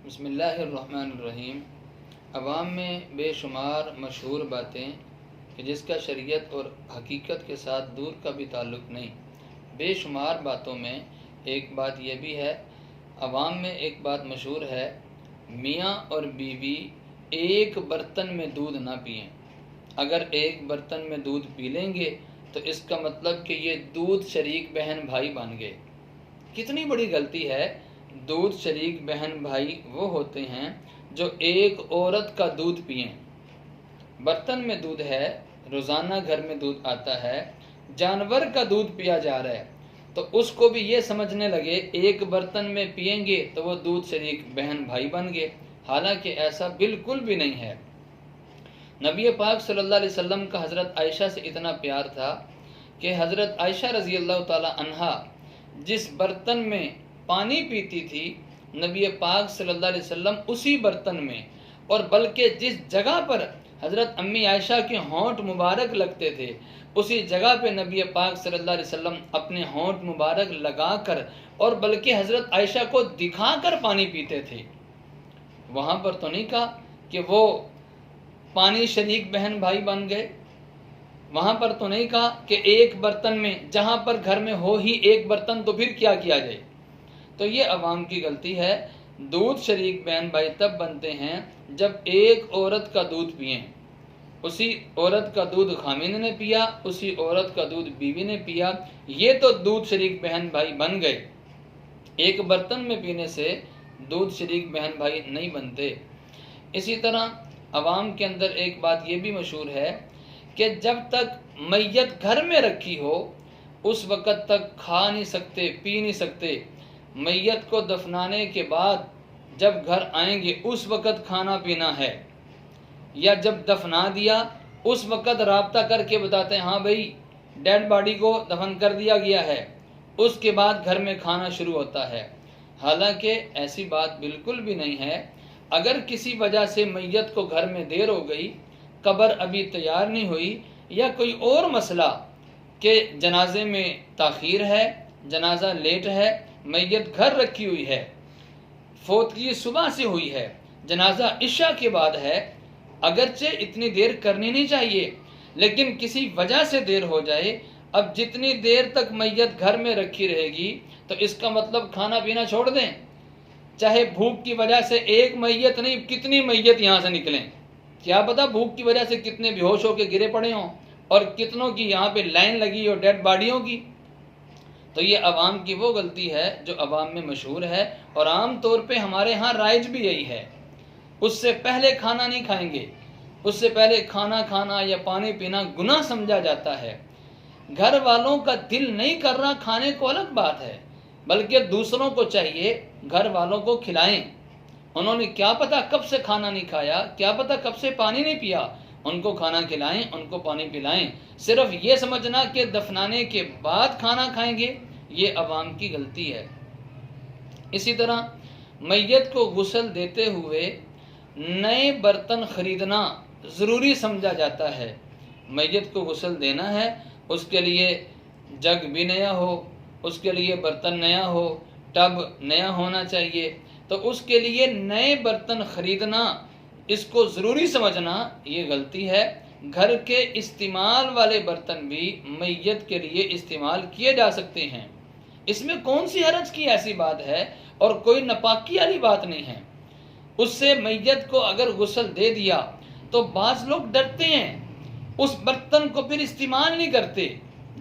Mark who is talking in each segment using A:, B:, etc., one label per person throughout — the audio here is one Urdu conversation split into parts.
A: بسم اللہ الرحمن الرحیم۔ عوام میں بے شمار مشہور باتیں کہ جس کا شریعت اور حقیقت کے ساتھ دور کا بھی تعلق نہیں۔ بے شمار باتوں میں ایک بات یہ بھی ہے، عوام میں ایک بات مشہور ہے، میاں اور بیوی ایک برتن میں دودھ نہ پئیں۔ اگر ایک برتن میں دودھ پی لیں گے تو اس کا مطلب کہ یہ دودھ شریک بہن بھائی بن گئے۔ کتنی بڑی غلطی ہے۔ دودھ شریک بہن بھائی وہ ہوتے ہیں جو ایک عورت کا دودھ پئیں۔ برتن میں دودھ ہے، روزانہ گھر میں دودھ آتا ہے، جانور کا دودھ پیا جا رہا ہے، تو اس کو بھی یہ سمجھنے لگے ایک برتن میں پئیں گے تو وہ دودھ شریک بہن بھائی بن گئے، حالانکہ ایسا بالکل بھی نہیں ہے۔ نبی پاک صلی اللہ علیہ وسلم کا حضرت عائشہ سے اتنا پیار تھا کہ حضرت عائشہ رضی اللہ تعالی عنہا جس برتن میں پانی پیتی تھی، نبی پاک صلی اللہ علیہ وسلم اسی برتن میں، اور بلکہ جس جگہ پر حضرت امی عائشہ کے ہونٹ مبارک لگتے تھے اسی جگہ پہ نبی پاک صلی اللہ علیہ وسلم اپنے ہونٹ مبارک لگا کر اور بلکہ حضرت عائشہ کو دکھا کر پانی پیتے تھے۔ وہاں پر تو نہیں کہا کہ وہ پانی شریک بہن بھائی بن گئے، وہاں پر تو نہیں کہا کہ ایک برتن میں، جہاں پر گھر میں ہو ہی ایک برتن تو پھر کیا کیا جائے۔ تو یہ عوام کی غلطی ہے۔ دودھ شریک بہن بھائی تب بنتے ہیں جب ایک عورت کا دودھ پئیں، اسی عورت کا دودھ خامن نے پیا، اسی عورت کا دودھ بیوی نے پیا، یہ تو دودھ شریک بہن بھائی بن گئے۔ ایک برتن میں پینے سے دودھ شریک بہن بھائی نہیں بنتے۔ اسی طرح عوام کے اندر ایک بات یہ بھی مشہور ہے کہ جب تک میت گھر میں رکھی ہو اس وقت تک کھا نہیں سکتے، پی نہیں سکتے۔ میت کو دفنانے کے بعد جب گھر آئیں گے اس وقت کھانا پینا ہے، یا جب دفنا دیا اس وقت رابطہ کر کے بتاتے ہیں ہاں بھائی ڈیڈ باڈی کو دفن کر دیا گیا ہے، اس کے بعد گھر میں کھانا شروع ہوتا ہے۔ حالانکہ ایسی بات بالکل بھی نہیں ہے۔ اگر کسی وجہ سے میت کو گھر میں دیر ہو گئی، قبر ابھی تیار نہیں ہوئی، یا کوئی اور مسئلہ کہ جنازے میں تاخیر ہے، جنازہ لیٹ ہے، میت گھر رکھی ہوئی ہے، فوتگی صبح سے ہوئی ہے، جنازہ عشاء کے بعد ہے، اگرچہ اتنی دیر کرنی نہیں چاہیے لیکن کسی وجہ سے دیر ہو جائے، اب جتنی دیر تک میت گھر میں رکھی رہے گی تو اس کا مطلب کھانا پینا چھوڑ دیں۔ چاہے بھوک کی وجہ سے ایک میت نہیں کتنی میت یہاں سے نکلیں، کیا پتا بھوک کی وجہ سے کتنے بے ہوش ہو کے گرے پڑے ہوں اور کتنوں کی یہاں پہ لائن لگی ہو ڈیڈ باڈیوں کی۔ تو یہ عوام کی وہ غلطی ہے جو عوام میں مشہور ہے، اور عام طور پہ ہمارے ہاں رائج بھی یہی ہے۔ اس سے پہلے کھانا نہیں کھائیں گے، اس سے پہلے کھانا کھانا یا پانی پینا گناہ سمجھا جاتا ہے۔ گھر والوں کا دل نہیں کر رہا کھانے کو الگ بات ہے، بلکہ دوسروں کو چاہیے گھر والوں کو کھلائیں۔ انہوں نے کیا پتہ کب سے کھانا نہیں کھایا، کیا پتہ کب سے پانی نہیں پیا، ان کو کھانا کھلائیں، ان کو پانی پلائیں۔ صرف یہ سمجھنا کہ دفنانے کے بعد کھانا کھائیں گے، یہ عوام کی غلطی ہے۔ اسی طرح میت کو غسل دیتے ہوئے نئے برتن خریدنا ضروری سمجھا جاتا ہے۔ میت کو غسل دینا ہے، اس کے لیے جگ بھی نیا ہو، اس کے لیے برتن نیا ہو، ٹب نیا ہونا چاہیے، تو اس کے لیے نئے برتن خریدنا، اس کو ضروری سمجھنا یہ غلطی ہے۔ گھر کے استعمال والے برتن بھی میت کے لیے استعمال کیے جا سکتے ہیں، اس میں کون سی حرج کی ایسی بات ہے، اور کوئی ناپاکی والی بات نہیں ہے۔ اس سے میت کو اگر غسل دے دیا تو بعض لوگ ڈرتے ہیں، اس برتن کو پھر استعمال نہیں کرتے،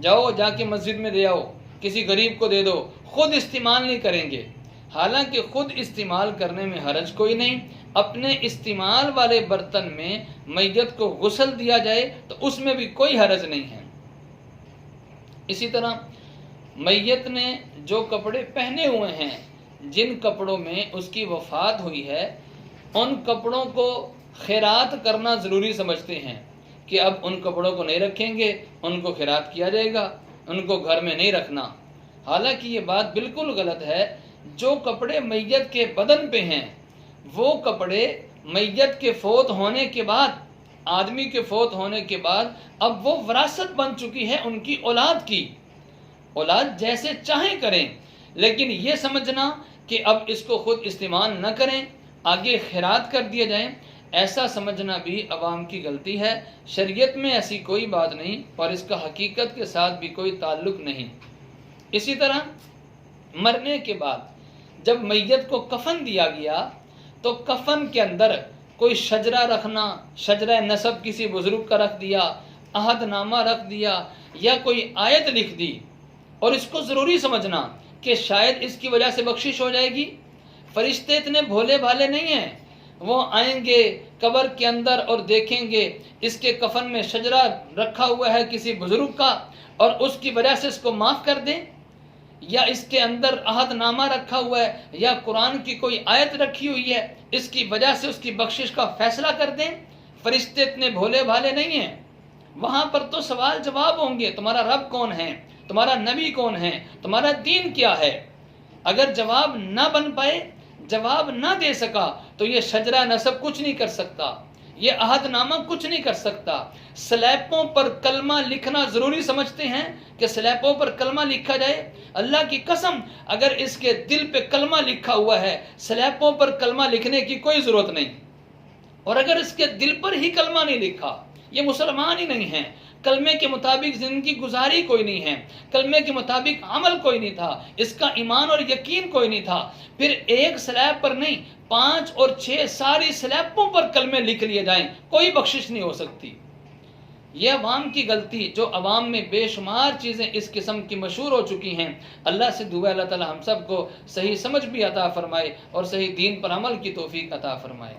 A: جاؤ جا کے مسجد میں دے آؤ، کسی غریب کو دے دو، خود استعمال نہیں کریں گے۔ حالانکہ خود استعمال کرنے میں حرج کوئی نہیں، اپنے استعمال والے برتن میں میت کو غسل دیا جائے تو اس میں بھی کوئی حرج نہیں ہے۔ اسی طرح میت نے جو کپڑے پہنے ہوئے ہیں، جن کپڑوں میں اس کی وفات ہوئی ہے، ان کپڑوں کو خیرات کرنا ضروری سمجھتے ہیں کہ اب ان کپڑوں کو نہیں رکھیں گے، ان کو خیرات کیا جائے گا، ان کو گھر میں نہیں رکھنا۔ حالانکہ یہ بات بالکل غلط ہے۔ جو کپڑے میت کے بدن پہ ہیں وہ کپڑے میت کے فوت ہونے کے بعد، آدمی کے فوت ہونے کے بعد اب وہ وراثت بن چکی ہے ان کی اولاد کی، اولاد جیسے چاہیں کریں، لیکن یہ سمجھنا کہ اب اس کو خود استعمال نہ کریں، آگے خیرات کر دیے جائیں، ایسا سمجھنا بھی عوام کی غلطی ہے۔ شریعت میں ایسی کوئی بات نہیں اور اس کا حقیقت کے ساتھ بھی کوئی تعلق نہیں۔ اسی طرح مرنے کے بعد جب میت کو کفن دیا گیا تو کفن کے اندر کوئی شجرہ رکھنا، شجرہ نسب کسی بزرگ کا رکھ دیا، عہد نامہ رکھ دیا یا کوئی آیت لکھ دی اور اس کو ضروری سمجھنا کہ شاید اس کی وجہ سے بخشش ہو جائے گی۔ فرشتے اتنے بھولے بھالے نہیں ہیں، وہ آئیں گے قبر کے اندر اور دیکھیں گے اس کے کفن میں شجرہ رکھا ہوا ہے کسی بزرگ کا اور اس کی وجہ سے اس کو معاف کر دیں، یا اس کے اندر عہد نامہ رکھا ہوا ہے یا قرآن کی کوئی آیت رکھی ہوئی ہے اس کی وجہ سے اس کی بخشش کا فیصلہ کر دیں۔ فرشتے اتنے بھولے بھالے نہیں ہیں، وہاں پر تو سوال جواب ہوں گے، تمہارا رب کون ہے، تمہارا نبی کون ہے، تمہارا دین کیا ہے۔ اگر جواب نہ بن پائے، جواب نہ دے سکا تو یہ شجرہ نسب کچھ نہیں کر سکتا، یہ عہد نامہ کچھ نہیں کر سکتا۔ سلیبوں پر کلمہ لکھنا ضروری سمجھتے ہیں کہ سلیبوں پر کلمہ لکھا جائے؟ اللہ کی قسم اگر اس کے دل پہ کلمہ لکھا ہوا ہے، سلیبوں پر کلمہ لکھنے کی کوئی ضرورت نہیں۔ اور اگر اس کے دل پر ہی کلمہ نہیں لکھا، یہ مسلمان ہی نہیں ہے، کلمے کے مطابق زندگی گزاری کوئی نہیں ہے، کلمے کے مطابق عمل کوئی نہیں تھا، اس کا ایمان اور یقین کوئی نہیں تھا، پھر ایک سلیب پر نہیں 5 اور 6 ساری سلیبوں پر کلمے لکھ لیے جائیں، کوئی بخشش نہیں ہو سکتی۔ یہ عوام کی غلطی، جو عوام میں بے شمار چیزیں اس قسم کی مشہور ہو چکی ہیں۔ اللہ سے دعا اللہ تعالی ہم سب کو صحیح سمجھ بھی عطا فرمائے اور صحیح دین پر عمل کی توفیق عطا فرمائے۔